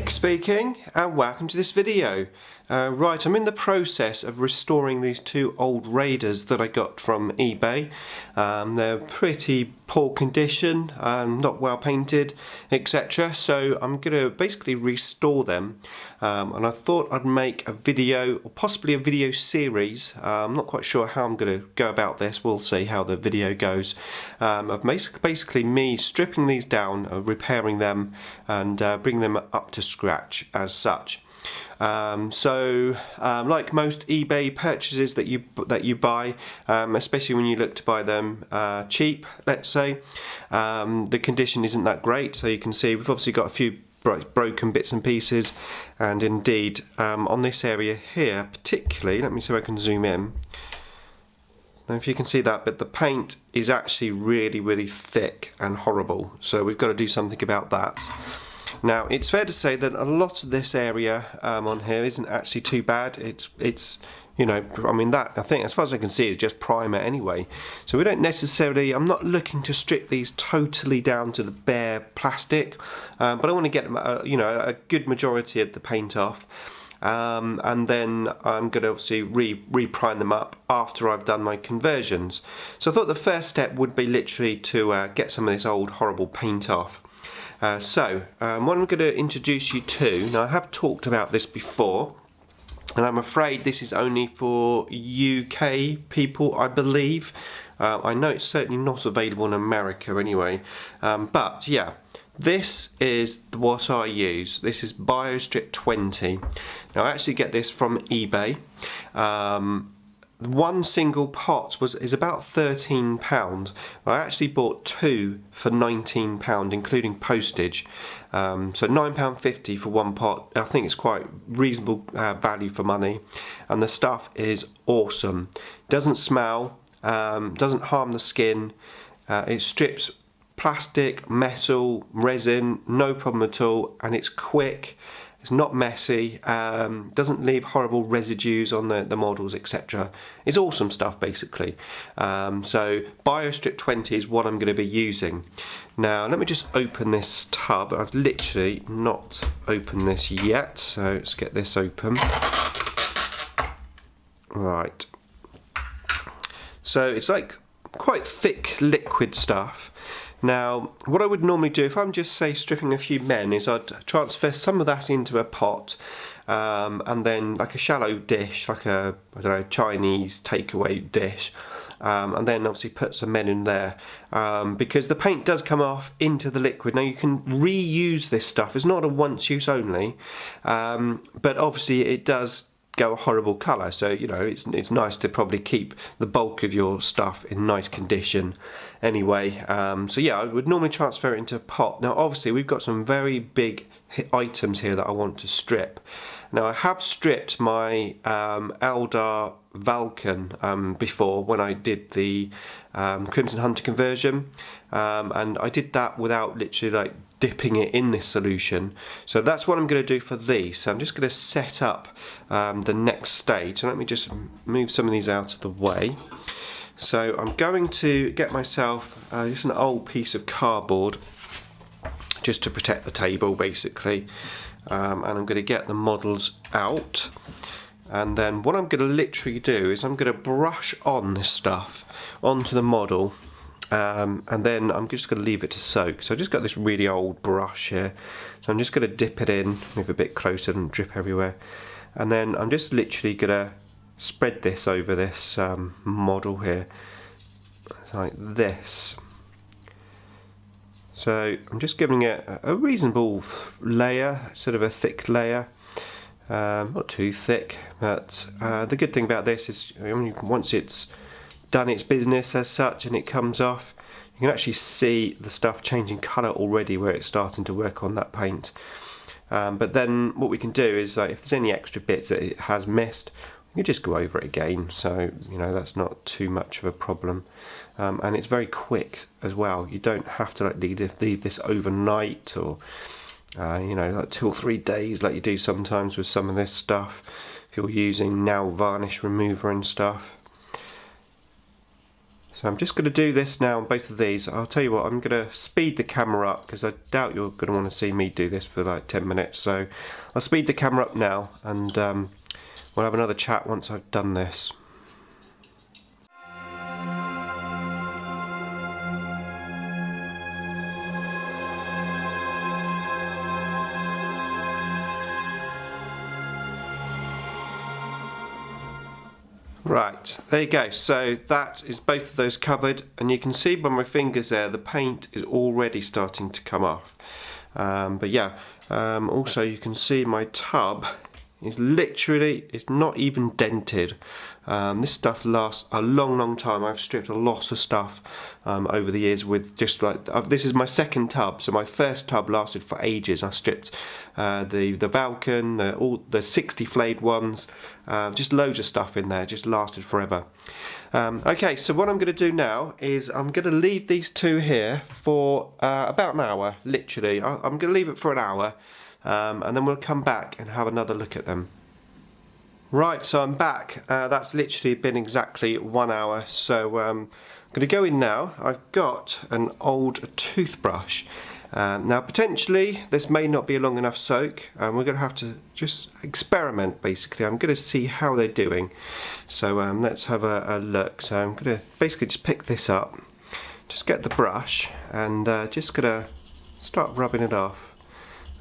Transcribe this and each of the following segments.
Nick speaking, and welcome to this video. Right, I'm in the process of restoring these two old Raiders that I got from eBay. They're pretty poor condition, not well painted, etc. So I'm going to basically restore them, and I thought I'd make a video, or possibly a video series. I'm not quite sure how I'm going to go about this. We'll see how the video goes. Of basically me stripping these down, repairing them, and bringing them up to scratch as such. Like most eBay purchases that you buy, especially when you look to buy them cheap, let's say, the condition isn't that great. So you can see we've obviously got a few broken bits and pieces, and indeed on this area here particularly, let me see if I can zoom in. Now if you can see that, but the paint is actually really thick and horrible, so we've got to do something about that. Now it's fair to say that a lot of this area on here isn't actually too bad. It's you know, I mean, that I think as far as I can see is just primer anyway. So we don't necessarily, I'm not looking to strip these totally down to the bare plastic, but I want to get them, you know, a good majority of the paint off. And then I'm going to obviously re-prime them up after I've done my conversions. So I thought the first step would be literally to get some of this old horrible paint off. What I'm going to introduce you to, now I have talked about this before, and I'm afraid this is only for UK people, I believe. I know it's certainly not available in America anyway, but yeah, this is what I use. This is BioStrip 20. Now I actually get this from eBay. One single pot is about £13. I actually bought two for £19, including postage. So £9.50 for one pot. I think it's quite reasonable value for money, and the stuff is awesome. Doesn't smell, doesn't harm the skin. It strips plastic, metal, resin, no problem at all, and it's quick. It's not messy, doesn't leave horrible residues on the models, etc. It's awesome stuff basically. So BioStrip 20 is what I'm going to be using. Now let me just open this tub. I've literally not opened this yet, so let's get this open. Right. So it's like quite thick liquid stuff. Now, what I would normally do if I'm just, say, stripping a few men is I'd transfer some of that into a pot, and then like a shallow dish, like a, I don't know, Chinese takeaway dish, and then obviously put some men in there, because the paint does come off into the liquid. Now you can reuse this stuff. It's not a once use only, but obviously it does go a horrible colour, so you know it's nice to probably keep the bulk of your stuff in nice condition anyway. So yeah, I would normally transfer it into a pot. Now obviously we've got some very big items here that I want to strip. Now I have stripped my Eldar Vulcan before when I did the Crimson Hunter conversion, and I did that without literally like dipping it in this solution. So that's what I'm going to do for these. So I'm just going to set up the next stage. So let me just move some of these out of the way. So I'm going to get myself just an old piece of cardboard just to protect the table basically, and I'm going to get the models out, and then what I'm going to literally do is I'm going to brush on this stuff onto the model, and then I'm just going to leave it to soak. So I've just got this really old brush here, so I'm just going to dip it in, move a bit closer and drip everywhere, and then I'm just literally going to spread this over this model here like this. So I'm just giving it a reasonable layer, sort of a thick layer, not too thick, but the good thing about this is, I mean, once it's done its business as such and it comes off, you can actually see the stuff changing colour already where it's starting to work on that paint. But then what we can do is, if there's any extra bits that it has missed, we can just go over it again, so you know that's not too much of a problem. And it's very quick as well. You don't have to like leave this overnight, or you know, like 2 or 3 days like you do sometimes with some of this stuff if you're using nail varnish remover and stuff. So I'm just going to do this now on both of these. I'll tell you what, I'm going to speed the camera up because I doubt you're going to want to see me do this for like 10 minutes. So I'll speed the camera up now, and we'll have another chat once I've done this. Right, there you go. So that is both of those covered, and you can see by my fingers there the paint is already starting to come off. But yeah, also you can see my tub is literally, it's not even dented. This stuff lasts a long time. I've stripped a lot of stuff over the years with just like, this is my second tub, so my first tub lasted for ages. I stripped the Vulcan, all the 60 flayed ones, just loads of stuff in there, just lasted forever. Okay, so what I'm going to do now is I'm going to leave these two here for about an hour, literally. I'm going to leave it for an hour, and then we'll come back and have another look at them. Right, so I'm back. That's literally been exactly 1 hour. So I'm going to go in now. I've got an old toothbrush. Now potentially this may not be a long enough soak. We're going to have to just experiment basically. I'm going to see how they're doing. So let's have a look. So I'm going to basically just pick this up, just get the brush, and just going to start rubbing it off.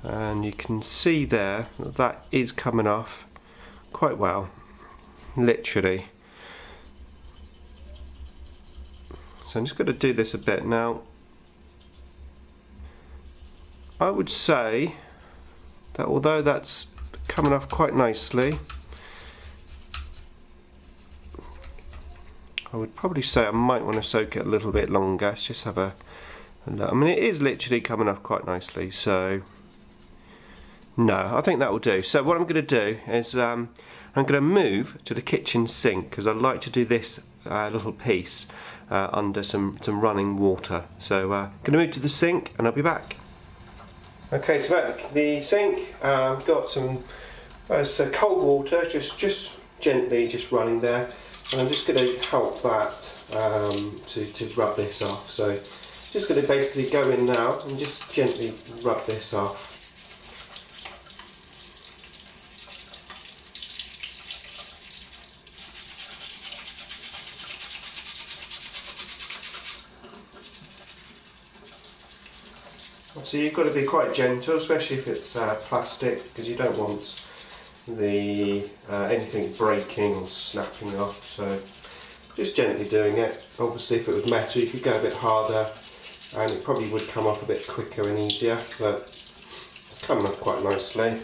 And you can see there that is coming off quite well, literally. So I'm just going to do this a bit now. I would say that although that's coming off quite nicely, I would probably say I might want to soak it a little bit longer. Let's just have a look. I mean, it is literally coming off quite nicely, so no, I think that will do. So what I'm going to do is I'm going to move to the kitchen sink because I like to do this little piece under some running water. So I'm going to move to the sink and I'll be back. Okay, so at the sink, I've got some cold water, just gently just running there, and I'm just going to help that to rub this off. So just going to basically go in now and just gently rub this off. So you've got to be quite gentle, especially if it's plastic, because you don't want the anything breaking or snapping off. So just gently doing it. Obviously if it was metal you could go a bit harder and it probably would come off a bit quicker and easier, but it's coming off quite nicely.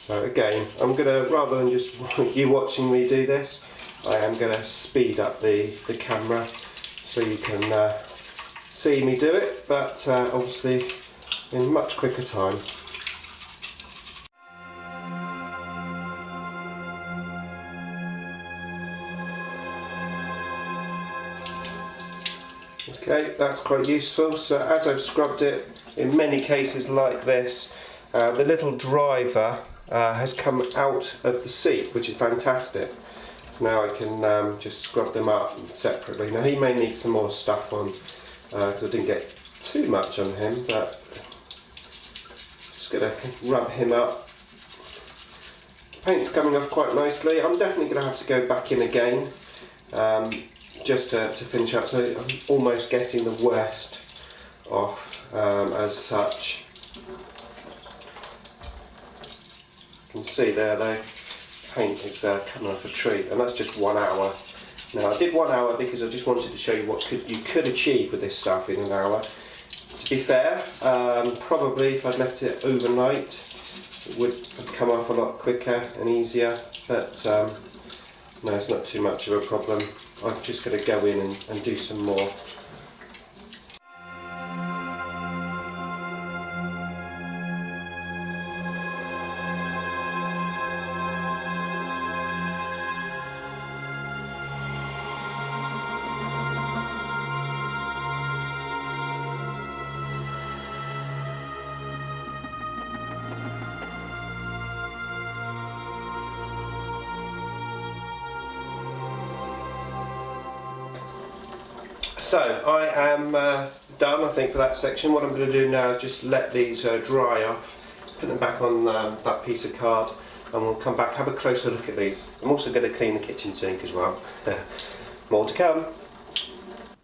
So again, I'm going to, rather than just you watching me do this, I am going to speed up the camera so you can see me do it, but obviously in much quicker time. Okay, that's quite useful. So as I've scrubbed it, in many cases like this, the little driver has come out of the seat, which is fantastic. So now I can just scrub them up separately. Now he may need some more stuff on because I didn't get too much on him, but just going to rub him up. Paint's coming off quite nicely. I'm definitely going to have to go back in again just to finish up. So I'm almost getting the worst off as such. You can see there though, paint is coming off a treat, and that's just 1 hour. Now I did 1 hour because I just wanted to show you what you could achieve with this stuff in an hour. To be fair, probably if I'd left it overnight it would have come off a lot quicker and easier, but no, it's not too much of a problem. I'm just going to go in and do some more. So I am done, I think, for that section. What I'm going to do now is just let these dry off, put them back on that piece of card, and we'll come back, have a closer look at these. I'm also going to clean the kitchen sink as well. More to come.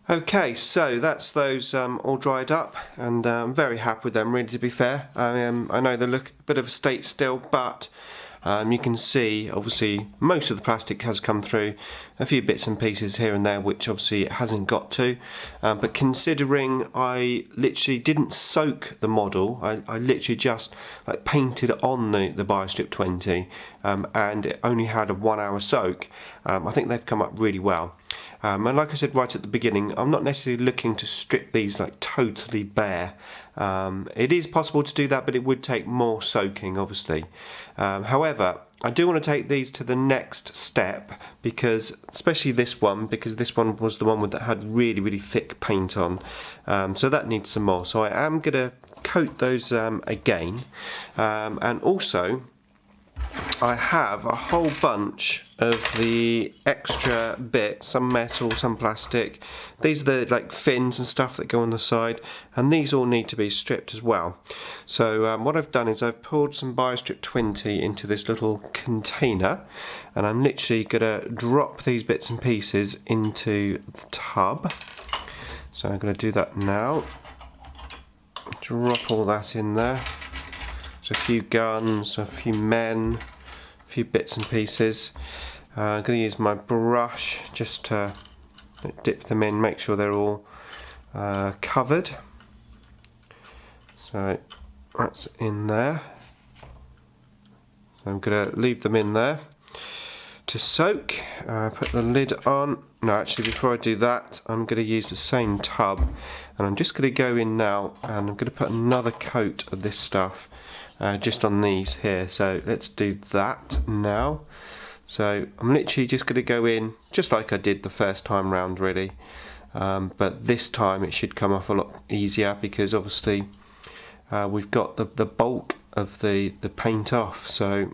Okay, so that's those all dried up, and I'm very happy with them, really, to be fair. I know they look a bit of a state still, but you can see, obviously, most of the plastic has come through. A few bits and pieces here and there, which obviously it hasn't got to. But considering I literally didn't soak the model, I literally just painted on the BioStrip 20, and it only had a 1 hour soak. I think they've come up really well. And like I said right at the beginning, I'm not necessarily looking to strip these totally bare. It is possible to do that, but it would take more soaking, obviously. However, I do want to take these to the next step, because especially this one, because this one was the one that had really, really thick paint on. So that needs some more. So I am going to coat those again, and also I have a whole bunch of the extra bits, some metal, some plastic. These are the fins and stuff that go on the side, and these all need to be stripped as well. So what I've done is I've poured some BioStrip 20 into this little container, and I'm literally going to drop these bits and pieces into the tub. So I'm going to do that now. Drop all that in there. So a few guns, a few men, a few bits and pieces. I'm going to use my brush just to dip them in, make sure they're all covered. So that's in there. So I'm going to leave them in there to soak. Put the lid on. No, actually, before I do that, I'm going to use the same tub, and I'm just going to go in now, and I'm going to put another coat of this stuff just on these here. So let's do that now. So I'm literally just going to go in just like I did the first time round, really, but this time it should come off a lot easier, because obviously we've got the bulk of the paint off. So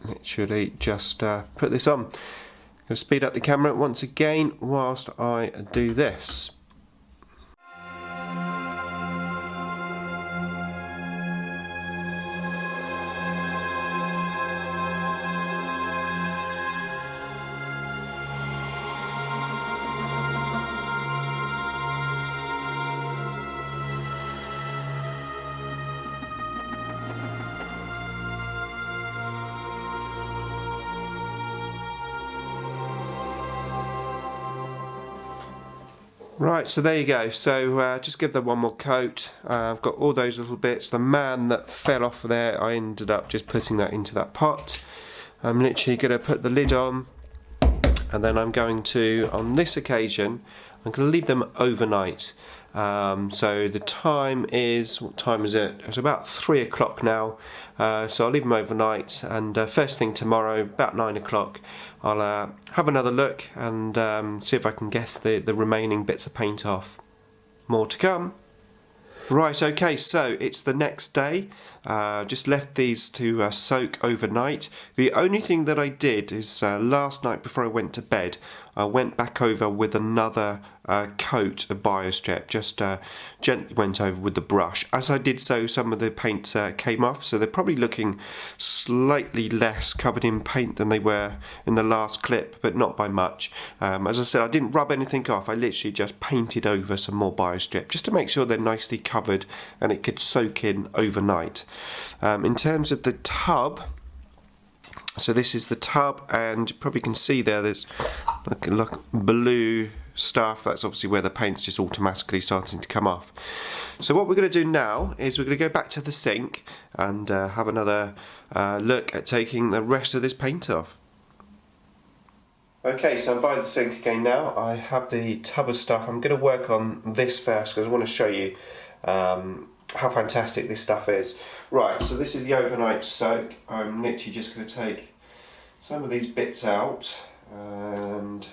literally just put this on. I'm going to speed up the camera once again whilst I do this. Right, so there you go. So just give them one more coat. I've got all those little bits. The man that fell off there, I ended up just putting that into that pot. I'm literally going to put the lid on, and then I'm going to, on this occasion, I'm going to leave them overnight. So the time is, what time is it? It's about 3 o'clock now. So I'll leave them overnight, and first thing tomorrow, about 9 o'clock, I'll have another look and see if I can guess the remaining bits of paint off. More to come. Right, okay, so it's the next day. Just left these to soak overnight. The only thing that I did is last night before I went to bed, I went back over with another coat of BioStrip, just gently went over with the brush. As I did so, some of the paint came off, so they're probably looking slightly less covered in paint than they were in the last clip, but not by much. As I said, I didn't rub anything off, I literally just painted over some more BioStrip, just to make sure they're nicely covered and it could soak in overnight. In terms of the tub, so this is the tub, and you probably can see there's like blue stuff. That's obviously where the paint's just automatically starting to come off. So what we're going to do now is we're going to go back to the sink and have another look at taking the rest of this paint off. Okay, so I'm by the sink again now. I have the tub of stuff. I'm going to work on this first because I want to show you how fantastic this stuff is. Right, so this is the overnight soak. I'm literally just going to take some of these bits out, and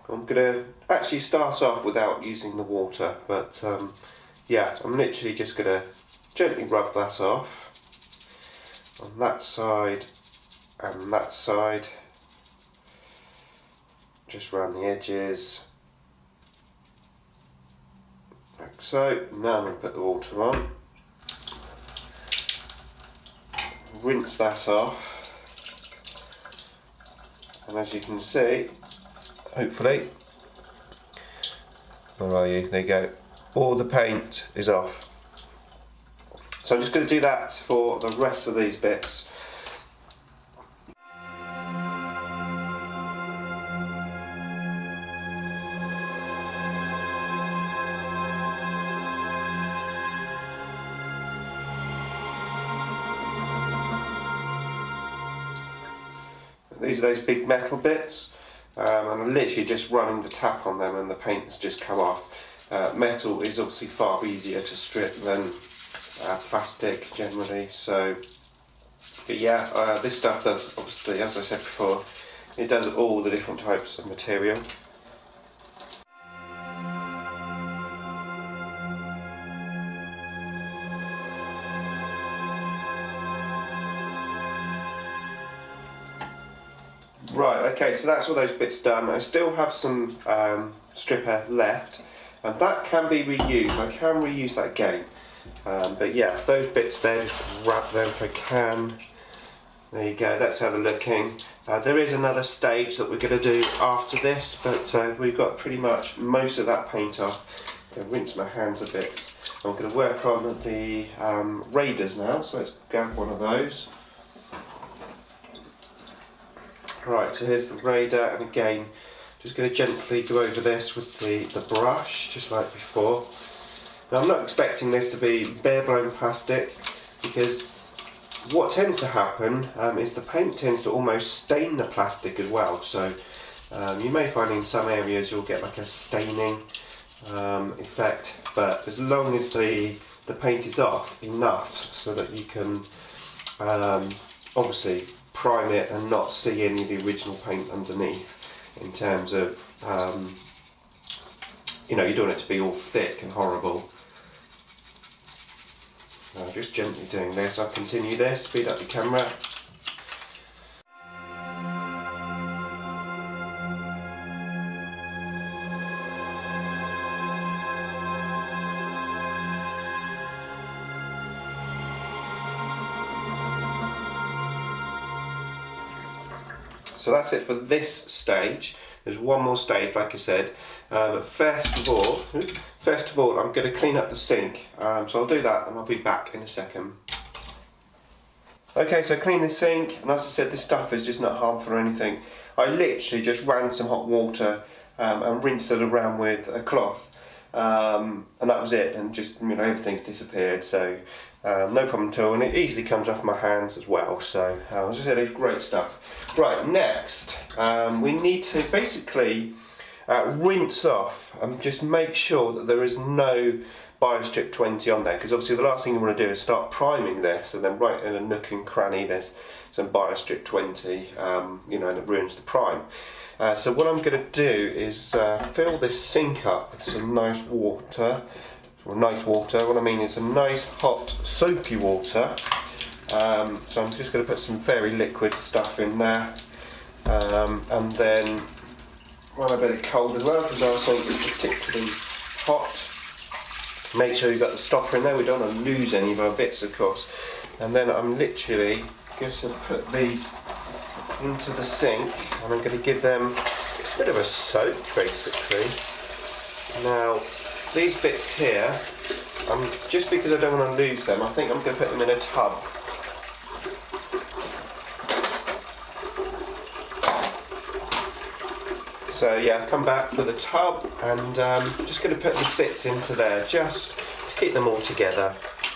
I'm going to actually start off without using the water, but yeah, I'm literally just going to gently rub that off on that side and that side, just around the edges, So now I'm going to put the water on, rinse that off, and as you can see, hopefully, where are you? There you go. All the paint is off. So I'm just going to do that for the rest of these bits. These are those big metal bits, and I'm literally just running the tap on them and the paint has just come off. Metal is obviously far easier to strip than plastic generally, so but yeah, this stuff does, obviously, as I said before, it does all the different types of material. Right, okay, so that's all those bits done. I still have some stripper left, and that can be reused. I can reuse that again. But yeah, those bits there, just wrap them if I can. There you go, that's how they're looking. There is another stage that we're going to do after this, but we've got pretty much most of that paint off. I'm going to rinse my hands a bit. I'm going to work on the Raiders now, so let's grab one of those. Right, so here's the Raider, and again, just going to gently go over this with the brush, just like before. Now I'm not expecting this to be bare blown plastic, because what tends to happen is the paint tends to almost stain the plastic as well, so you may find in some areas you'll get like a staining effect, but as long as the paint is off enough so that you can obviously prime it and not see any of the original paint underneath, in terms of you know, you don't want it to be all thick and horrible. I'm just gently doing this. I'll continue this, speed up the camera. So that's it for this stage. There's one more stage, like I said, but first of all, I'm going to clean up the sink. So I'll do that and I'll be back in a second. Okay, so clean the sink, and as I said, this stuff is just not harmful or anything. I literally just ran some hot water and rinsed it around with a cloth, and that was it, and just, you know, everything's disappeared, so no problem at all, and it easily comes off my hands as well, so as I said, it's great stuff. Right, next we need to basically rinse off and just make sure that there is no BioStrip 20 on there, because obviously the last thing you want to do is start priming this and then right in a nook and cranny there's some BioStrip 20, you know, and it ruins the prime. So what I'm going to do is fill this sink up with some nice water. What I mean is some nice hot soapy water. So I'm just going to put some very liquid stuff in there, and then run a bit of cold as well, because our sink is particularly hot. Make sure you've got the stopper in there, we don't want to lose any of our bits, of course. And then I'm literally just going to put these into the sink, and I'm going to give them a bit of a soak basically. Now these bits here, just because I don't want to lose them, I think I'm going to put them in a tub. So yeah, come back with a tub, and just going to put the bits into there just to keep them all together.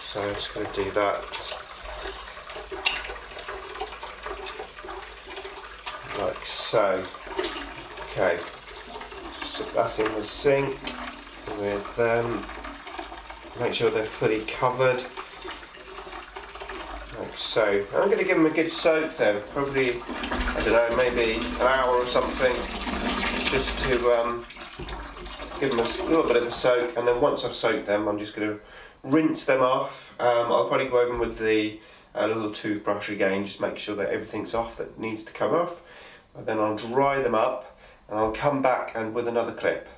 So I'm just going to do that. Like so. Okay, so that's in the sink with them. Make sure they're fully covered. Like so. I'm going to give them a good soak though, probably, I don't know, maybe an hour or something, just to give them a little bit of a soak, and then once I've soaked them, I'm just going to rinse them off. I'll probably go over them with the little toothbrush again, just make sure that everything's off that needs to come off, and then I'll dry them up, and I'll come back and with another clip.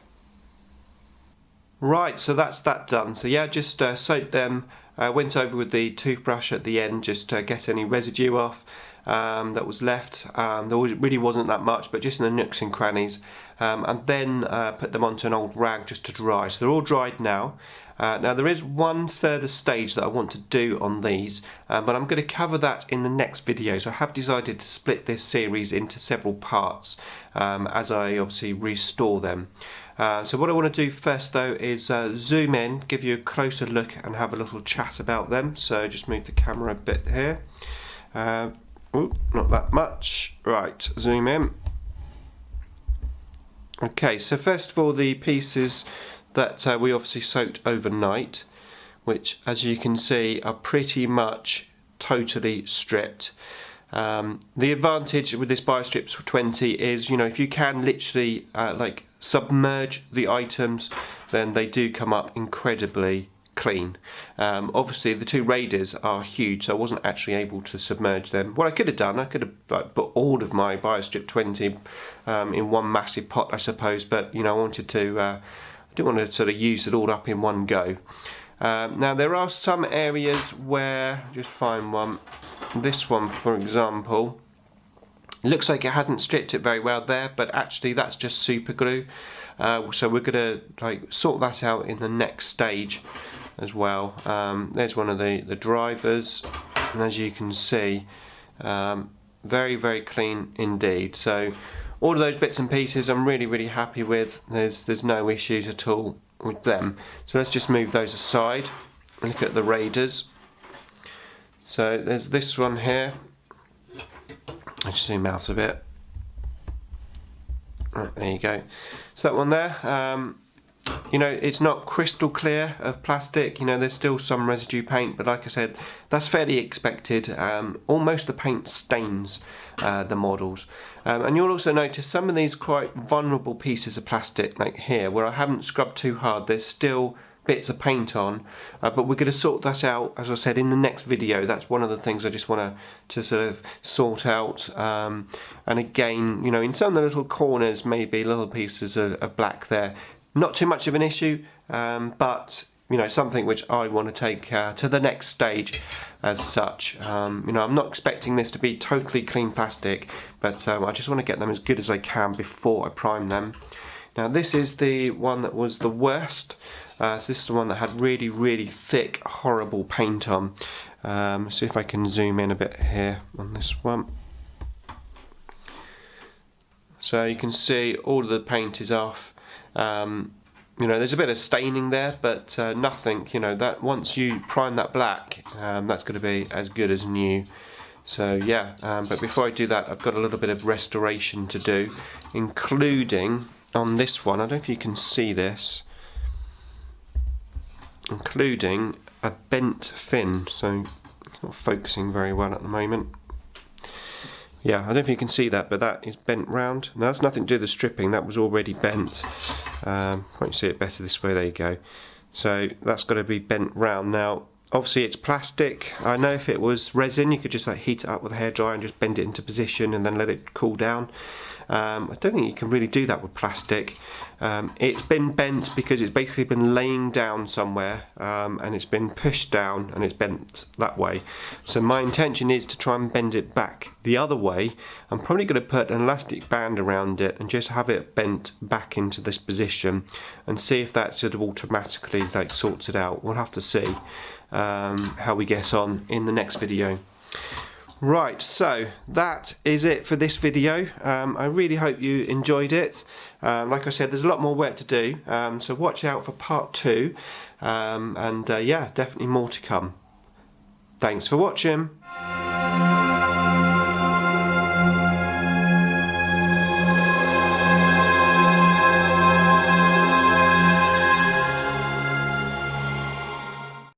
Right, so that's that done. So yeah, just soaked them, went over with the toothbrush at the end just to get any residue off that was left. Really wasn't that much, but just in the nooks and crannies. And then put them onto an old rag just to dry. So they're all dried now. Now there is one further stage that I want to do on these, but I'm going to cover that in the next video. So I have decided to split this series into several parts as I obviously restore them. So what I want to do first though is zoom in, give you a closer look and have a little chat about them. So just move the camera a bit here. Not that much. Right, zoom in. Okay, so first of all, the pieces that we obviously soaked overnight, which as you can see are pretty much totally stripped. The advantage with this BioStrips 20 is, you know, if you can literally like submerge the items, then they do come up incredibly clean. Obviously the two Raiders are huge, so I wasn't actually able to submerge them. What I could have done, I could have put all of my BioStrip 20 in one massive pot, I suppose, but you know, I wanted to I didn't want to sort of use it all up in one go. Now there are some areas where, just find one, this one for example, looks like it hasn't stripped it very well there, but actually that's just super glue. So we're gonna like sort that out in the next stage as well. There's one of the drivers, and as you can see, very, very clean indeed. So all of those bits and pieces I'm really happy with. There's no issues at all with them. So let's just move those aside and look at the Raiders. So there's this one here. Let's zoom out a bit. Right, there you go. So that one there, you know, it's not crystal clear of plastic. You know, there's still some residue paint, but like I said, that's fairly expected. Almost the paint stains the models. And you'll also notice some of these quite vulnerable pieces of plastic, like here, where I haven't scrubbed too hard, there's still bits of paint on, but we're going to sort that out, as I said, in the next video. That's one of the things I just want to sort of sort out. And again, you know, in some of the little corners, maybe little pieces of black there. Not too much of an issue, but you know, something which I want to take to the next stage as such. You know, I'm not expecting this to be totally clean plastic, but I just want to get them as good as I can before I prime them. Now this is the one that was the worst. So this is the one that had really thick, horrible paint on. See if I can zoom in a bit here on this one. So you can see all of the paint is off. You know, there's a bit of staining there, but nothing, you know, that once you prime that black, that's going to be as good as new. So yeah, but before I do that, I've got a little bit of restoration to do, including on this one, I don't know if you can see this, including a bent fin. So it's not focusing very well at the moment. Yeah, I don't know if you can see that, but that is bent round. Now that's nothing to do with the stripping, that was already bent. Won't see it better this way, there you go. So that's got to be bent round. Now obviously it's plastic. I know if it was resin you could just like heat it up with a hairdryer and just bend it into position and then let it cool down. I don't think you can really do that with plastic. It's been bent because it's basically been laying down somewhere, and it's been pushed down and it's bent that way. So my intention is to try and bend it back the other way. I'm probably going to put an elastic band around it and just have it bent back into this position and see if that sort of automatically like sorts it out. We'll have to see how we get on in the next video. Right, so that is it for this video. I really hope you enjoyed it. Like I said, there's a lot more work to do, so watch out for part 2, and yeah, definitely more to come. Thanks for watching.